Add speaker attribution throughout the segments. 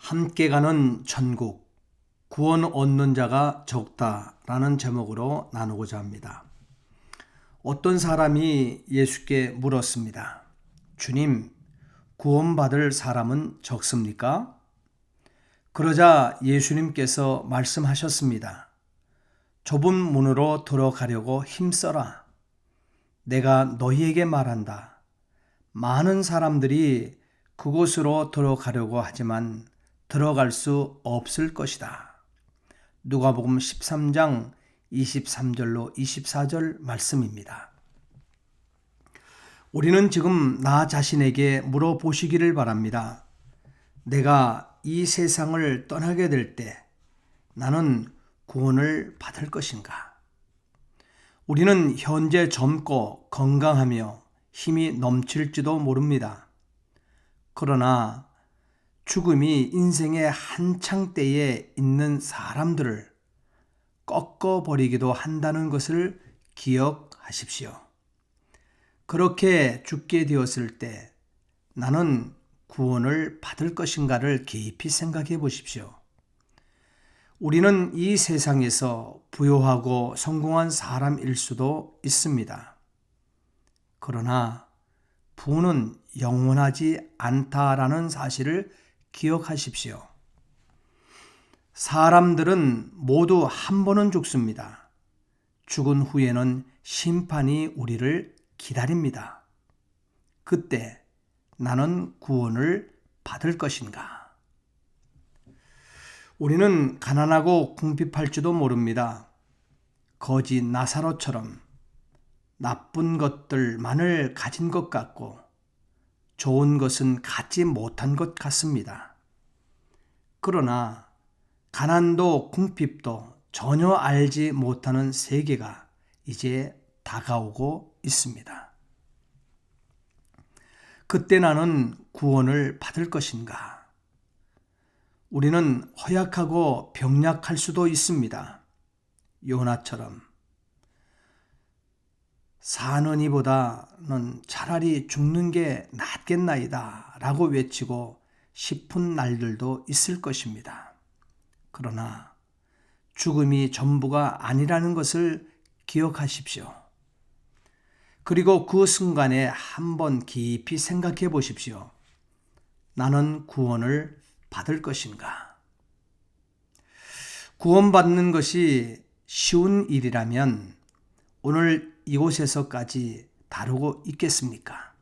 Speaker 1: 함께 가는 천국, 구원 얻는 자가 적다라는 제목으로 나누고자 합니다. 어떤 사람이 예수께 물었습니다. 주님, 구원받을 사람은 적습니까? 그러자 예수님께서 말씀하셨습니다. 좁은 문으로 들어가려고 힘써라. 내가 너희에게 말한다. 많은 사람들이 그곳으로 들어가려고 하지만 들어갈 수 없을 것이다. 누가복음 13장 23절로 24절 말씀입니다. 우리는 지금 나 자신에게 물어보시기를 바랍니다. 내가 이 세상을 떠나게 될 때 나는 구원을 받을 것인가? 우리는 현재 젊고 건강하며 힘이 넘칠지도 모릅니다. 그러나 죽음이 인생의 한창 때에 있는 사람들을 꺾어버리기도 한다는 것을 기억하십시오. 그렇게 죽게 되었을 때 나는 구원을 받을 것인가를 깊이 생각해 보십시오. 우리는 이 세상에서 부유하고 성공한 사람일 수도 있습니다. 그러나 부는 영원하지 않다라는 사실을 기억하십시오. 사람들은 모두 한 번은 죽습니다. 죽은 후에는 심판이 우리를 기다립니다. 그때 나는 구원을 받을 것인가? 우리는 가난하고 궁핍할지도 모릅니다. 거지 나사로처럼 나쁜 것들만을 가진 것 같고 좋은 것은 갖지 못한 것 같습니다. 그러나 가난도 궁핍도 전혀 알지 못하는 세계가 이제 다가오고 있습니다. 그때 나는 구원을 받을 것인가? 우리는 허약하고 병약할 수도 있습니다. 요나처럼 사는 이보다는 차라리 죽는 게 낫겠나이다 라고 외치고 싶은 날들도 있을 것입니다. 그러나 죽음이 전부가 아니라는 것을 기억하십시오. 그리고 그 순간에 한번 깊이 생각해 보십시오. 나는 구원을 받을 것인가? 구원받는 것이 쉬운 일이라면 오늘 이곳에서까지 다루고 있겠습니까?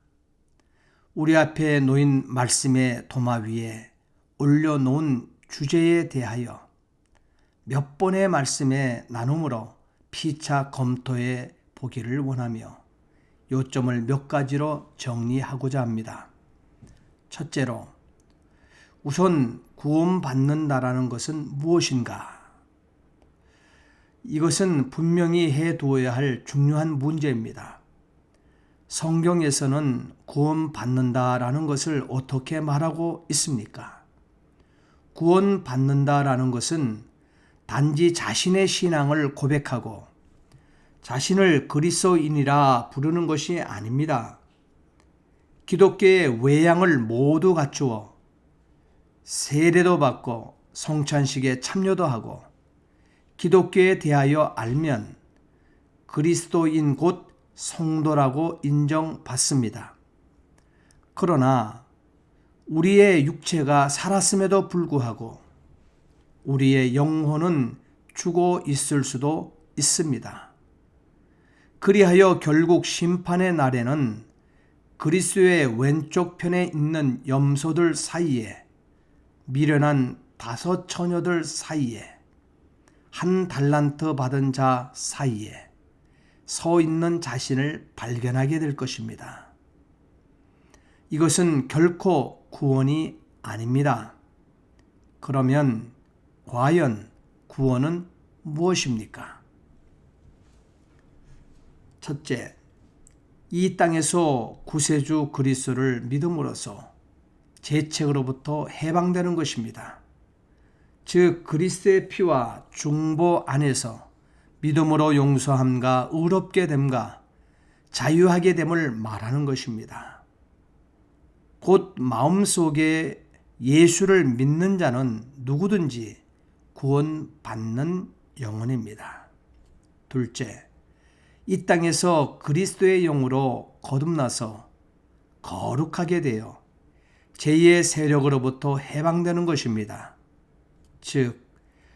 Speaker 1: 우리 앞에 놓인 말씀의 도마 위에 올려놓은 주제에 대하여 몇 번의 말씀의 나눔으로 피차 검토해 보기를 원하며 요점을 몇 가지로 정리하고자 합니다. 첫째로, 우선 구원받는다라는 것은 무엇인가? 이것은 분명히 해두어야 할 중요한 문제입니다. 성경에서는 구원받는다라는 것을 어떻게 말하고 있습니까? 구원받는다라는 것은 단지 자신의 신앙을 고백하고 자신을 그리스도인이라 부르는 것이 아닙니다. 기독교의 외양을 모두 갖추어 세례도 받고 성찬식에 참여도 하고 기독교에 대하여 알면 그리스도인 곧 성도라고 인정받습니다. 그러나 우리의 육체가 살았음에도 불구하고 우리의 영혼은 죽어 있을 수도 있습니다. 그리하여 결국 심판의 날에는 그리스도의 왼쪽 편에 있는 염소들 사이에 미련한 5 처녀들 사이에 1 달란트 받은 자 사이에 서 있는 자신을 발견하게 될 것입니다. 이것은 결코 구원이 아닙니다. 그러면 과연 구원은 무엇입니까? 첫째, 이 땅에서 구세주 그리스도를 믿음으로써 죄책으로부터 해방되는 것입니다. 즉 그리스도의 피와 중보 안에서 믿음으로 용서함과 의롭게 됨과 자유하게 됨을 말하는 것입니다. 곧 마음속에 예수를 믿는 자는 누구든지 구원받는 영혼입니다. 둘째, 이 땅에서 그리스도의 영으로 거듭나서 거룩하게 되어 제2의 세력으로부터 해방되는 것입니다. 즉,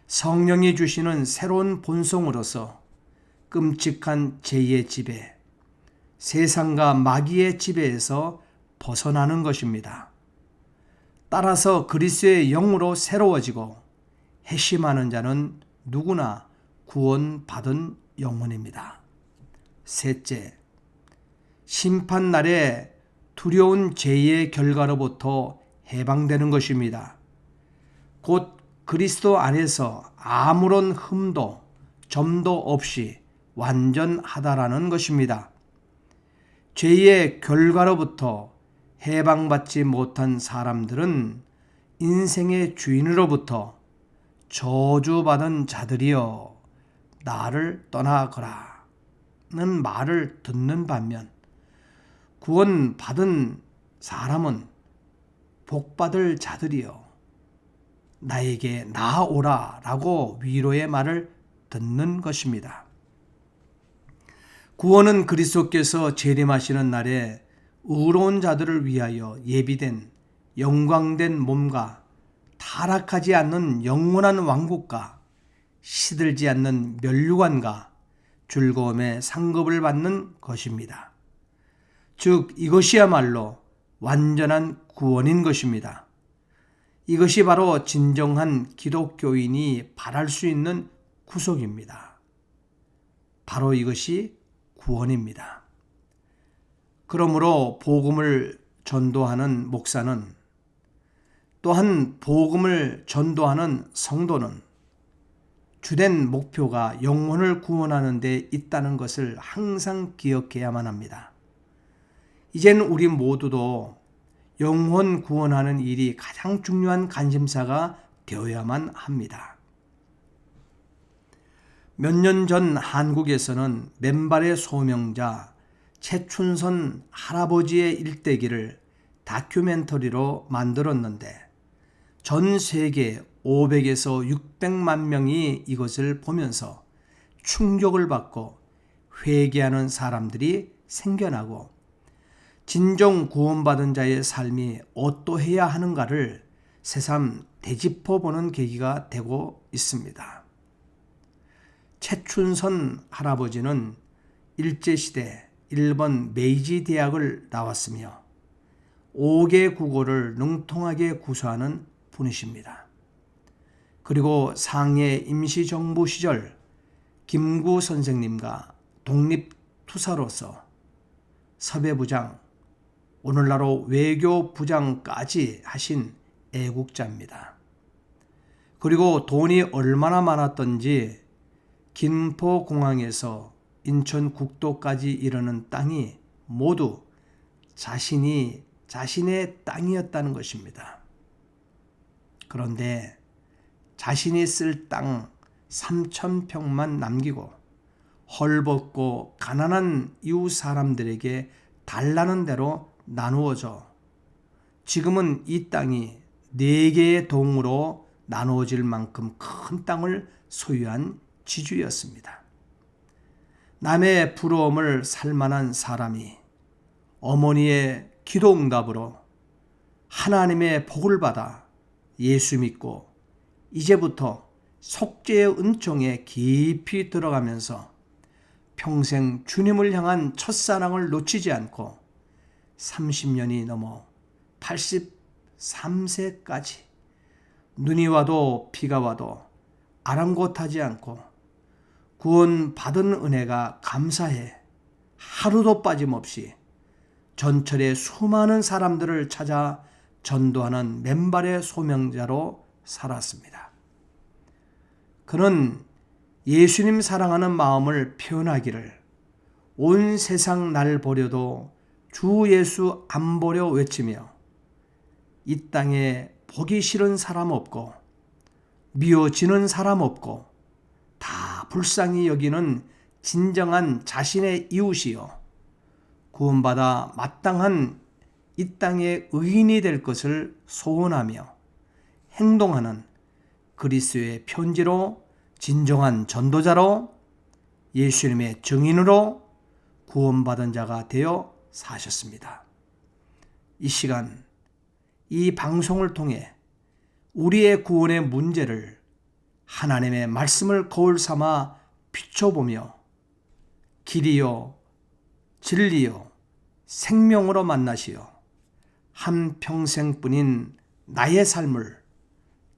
Speaker 1: 성령이 주시는 새로운 본성으로서 끔찍한 제2의 지배, 세상과 마귀의 지배에서 벗어나는 것입니다. 따라서 그리스도의 영으로 새로워지고 회심하는 자는 누구나 구원받은 영혼입니다. 셋째, 심판날에 두려운 죄의 결과로부터 해방되는 것입니다. 곧 그리스도 안에서 아무런 흠도 점도 없이 완전하다라는 것입니다. 죄의 결과로부터 해방받지 못한 사람들은 인생의 주인으로부터 저주받은 자들이여 나를 떠나거라 는 말을 듣는 반면 구원받은 사람은 복받을 자들이여 나에게 나아오라 라고 위로의 말을 듣는 것입니다. 구원은 그리스도께서 재림하시는 날에 의로운 자들을 위하여 예비된 영광된 몸과 타락하지 않는 영원한 왕국과 시들지 않는 면류관과 즐거움의 상급을 받는 것입니다. 즉 이것이야말로 완전한 구원인 것입니다. 이것이 바로 진정한 기독교인이 바랄 수 있는 구속입니다. 바로 이것이 구원입니다. 그러므로 복음을 전도하는 목사는 또한 복음을 전도하는 성도는 주된 목표가 영혼을 구원하는 데 있다는 것을 항상 기억해야만 합니다. 이젠 우리 모두도 영혼 구원하는 일이 가장 중요한 관심사가 되어야만 합니다. 몇 년 전 한국에서는 맨발의 소명자 최춘선 할아버지의 일대기를 다큐멘터리로 만들었는데 전 세계 500에서 600만 명이 이것을 보면서 충격을 받고 회개하는 사람들이 생겨나고 진정 구원받은 자의 삶이 어떠해야 하는가를 새삼 되짚어보는 계기가 되고 있습니다. 최춘선 할아버지는 일제시대 일본 메이지 대학을 나왔으며 5개 국어를 능통하게 구사하는 분이십니다. 그리고 상해 임시정부 시절 김구 선생님과 독립투사로서 섭외부장, 오늘날로 외교부장까지 하신 애국자입니다. 그리고 돈이 얼마나 많았던지 김포공항에서 인천국도까지 이르는 땅이 모두 자신의 땅이었다는 것입니다. 그런데 자신이 쓸 땅 3,000평만 남기고 헐벗고 가난한 이웃 사람들에게 달라는 대로 나누어져 지금은 이 땅이 4개의 동으로 나누어질 만큼 큰 땅을 소유한 지주였습니다. 남의 부러움을 살만한 사람이 어머니의 기도응답으로 하나님의 복을 받아 예수 믿고 이제부터 속죄의 은총에 깊이 들어가면서 평생 주님을 향한 첫사랑을 놓치지 않고 30년이 넘어 83세까지 눈이 와도 비가 와도 아랑곳하지 않고 구원받은 은혜가 감사해 하루도 빠짐없이 전철의 수많은 사람들을 찾아 전도하는 맨발의 소명자로 살았습니다. 그는 예수님 사랑하는 마음을 표현하기를 온 세상 날 보려도 주 예수 안 보려 외치며 이 땅에 보기 싫은 사람 없고 미워지는 사람 없고 다 불쌍히 여기는 진정한 자신의 이웃이요 구원받아 마땅한 이 땅의 의인이 될 것을 소원하며 행동하는 그리스도의 편지로 진정한 전도자로 예수님의 증인으로 구원받은 자가 되어 사셨습니다. 이 시간 이 방송을 통해 우리의 구원의 문제를 하나님의 말씀을 거울 삼아 비춰보며 길이요 진리요 생명으로 만나시어 한평생뿐인 나의 삶을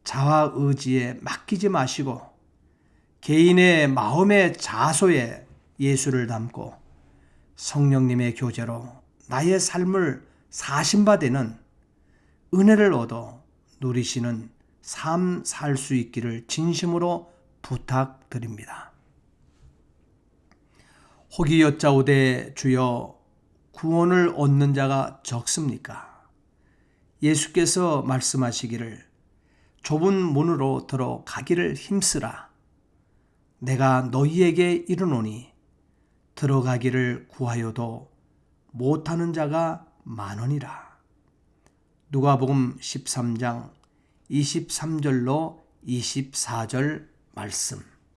Speaker 1: 자아의지에 맡기지 마시고 개인의 마음의 자소에 예수를 담고 성령님의 교제로 나의 삶을 사신 바 되는 은혜를 얻어 누리시는 삶 살 수 있기를 진심으로 부탁드립니다. 혹이 여짜오되 주여 구원을 얻는 자가 적습니까? 예수께서 말씀하시기를 좁은 문으로 들어가기를 힘쓰라. 내가 너희에게 이르노니 들어가기를 구하여도 못하는 자가 많으니라. 누가복음 13장 23절로 24절 말씀.